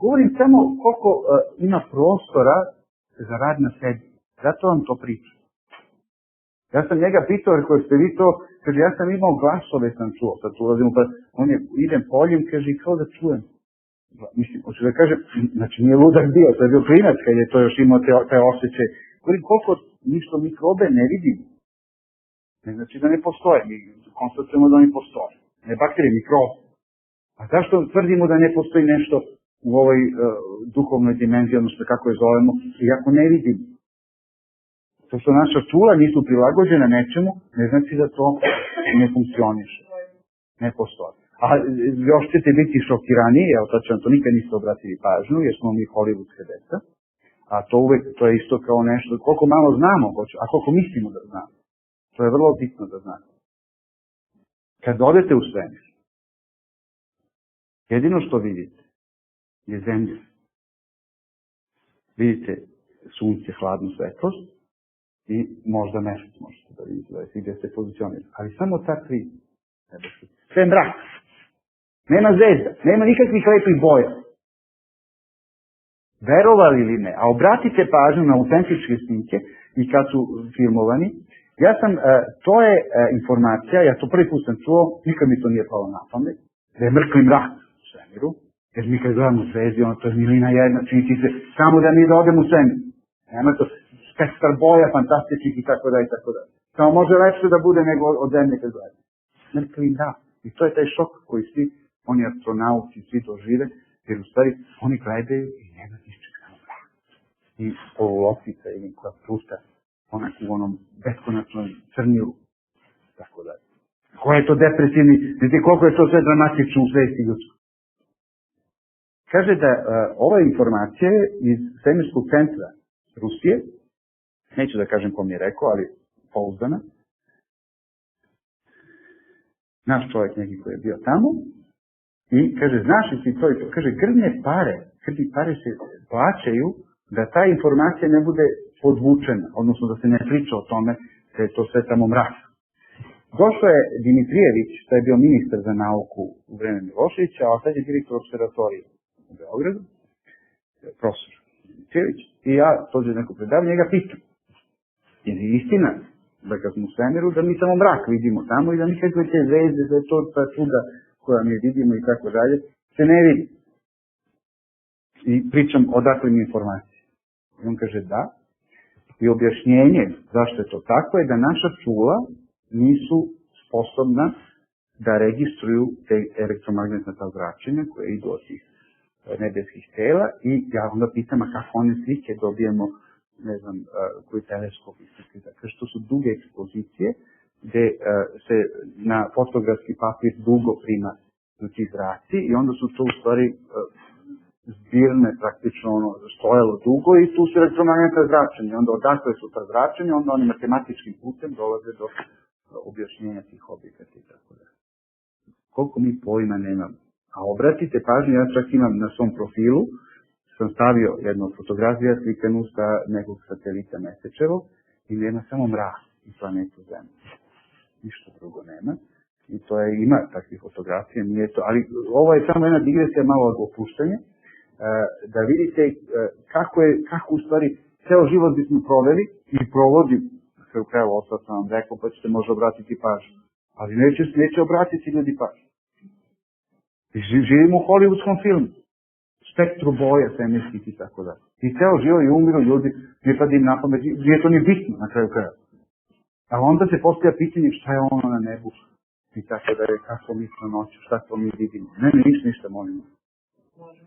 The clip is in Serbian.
govorim samo koliko ima prostora za rad na sebi. Zato vam to pričam. Ja sam njega pitao, rekao ste vi to, kaže, ja sam imao glasove, sam čuo, sad ulazimo, pa on je, idem poljem, kaže, i kao da čujem. Mislim, hoću da kažem, znači nije ludak bio, to je bio klinac kad je to još imao te osjećaje. Govorim, koliko mi što mikrobe ne vidimo. Ne znači da ne postoje, mi konstatujemo da oni postoje. Ne bakterije, mikrobe. A zašto tvrdimo da ne postoji nešto u ovoj duhovnoj dimenziji, odnosno kako je zovemo, iako ne vidimo? To što naša čula nisu prilagođena nečemu, ne znači da to ne funkcioniše. Ne postoji. A još ćete biti šokirani, evo to nikad niste obratili pažnju, jer smo mi hollywoodske deca. A to je isto kao nešto, koliko malo znamo, a koliko mislimo da znamo. To je vrlo bitno da znate. Kad odete u svemir, jedino što vidite je zemlja. Vidite sunce, hladnu svetlost i možda mesec možete da vidite, da gdje se pozicionirate. Ali samo ta tri. Sve mrak. Nema zvezda, nema nikakvih lepih boja. Verovali ili ne, a obratite pažnju na autentične snimke i kad su filmovani, to je informacija, ja to prvi put sam čuo, nikad mi to nije palo na pamet, da je mrkli mrak u svemiru, jer mi kad gledamo zvezdi, to je milina jedna, čini se, samo da mi da odemo u svemir. Nema to spektar boja, fantastičnih i tako da i tako da. Samo može lepše da bude nego od zemlje kad gledamo. Mrkli mrak. I to je taj šok koji svi, oni astronauti, svi dožive, jer u stvari oni gledaju i nema ničega na mrak. I polulokica ili koja pruta onak u onom beskonačnom crnilu. Tako da. Ko je to depresivni, vidite koliko je to sve dramatično u svesti ljudskoj. Kaže da ova informacija je iz svemirskog centra Rusije, neću da kažem ko mi je rekao, ali pouzdana. Naš čovjek neki koji je bio tamo. I kaže, znaš li ti to i to? Kaže, grdne pare se plaćaju da ta informacija ne bude podvučena, odnosno da se ne priča o tome da je to sve tamo mrak. Došao je Dimitrijević, to je bio ministar za nauku u vreme Miloševića, a sad je direktor observatorije u Beogradu, profesor Dimitrijević, i ja dođe neko predavanje, njega pitam. Jer je istina da kad smo u svemiru, da mi samo mrak vidimo tamo i da nikakve te zvezde, da je to ta čuda koja mi vidimo i tako dalje, se ne vidi. I pričam odakle mi informacije. I on kaže da. I objašnjenje zašto je to tako je da naša čula nisu sposobna da registruju te elektromagnetna zračenja koje idu od tih nebeskih tela i ja onda pitam kako one slike dobijemo, ne znam, koji teleskop islike. Kaže, to su duge ekspozicije gde se na fotografski papir dugo prima ti zraci i onda su to u stvari zbirne, praktično stojalo dugo i tu su elektromagnetna zračenja. Onda odakle su ta zračenja, onda oni matematičkim putem dolaze do objašnjenja tih objekata i tako da. Koliko mi pojma nemamo. A obratite pažnju, ja čak imam na svom profilu, sam stavio jednu fotografiju slikanu sa nekog satelita Mesečevog i nema samo mrak i planetu Zemlje. Ništa drugo nema. I to je, ima takvih fotografija, nije to, ali ovo je samo jedna digresija, malo od opuštanja, da vidite kako u stvari ceo život bismo proveli i provodim, sve u kraju ostao sam vam rekao, pa ćete možda obratiti pažnju. Ali neće obratiti ljudi pažnju. Živimo u hollywoodskom filmu, spektru boja, svemirskih i tako da. I ceo život i umiru ljudi, ne pada im na pamet, nije to ni bitno na kraju kraja. A onda se postavlja pitanje šta je ono na nebu. I tako da je kako mi smo noću, šta to mi vidimo. Ne, ništa molimo.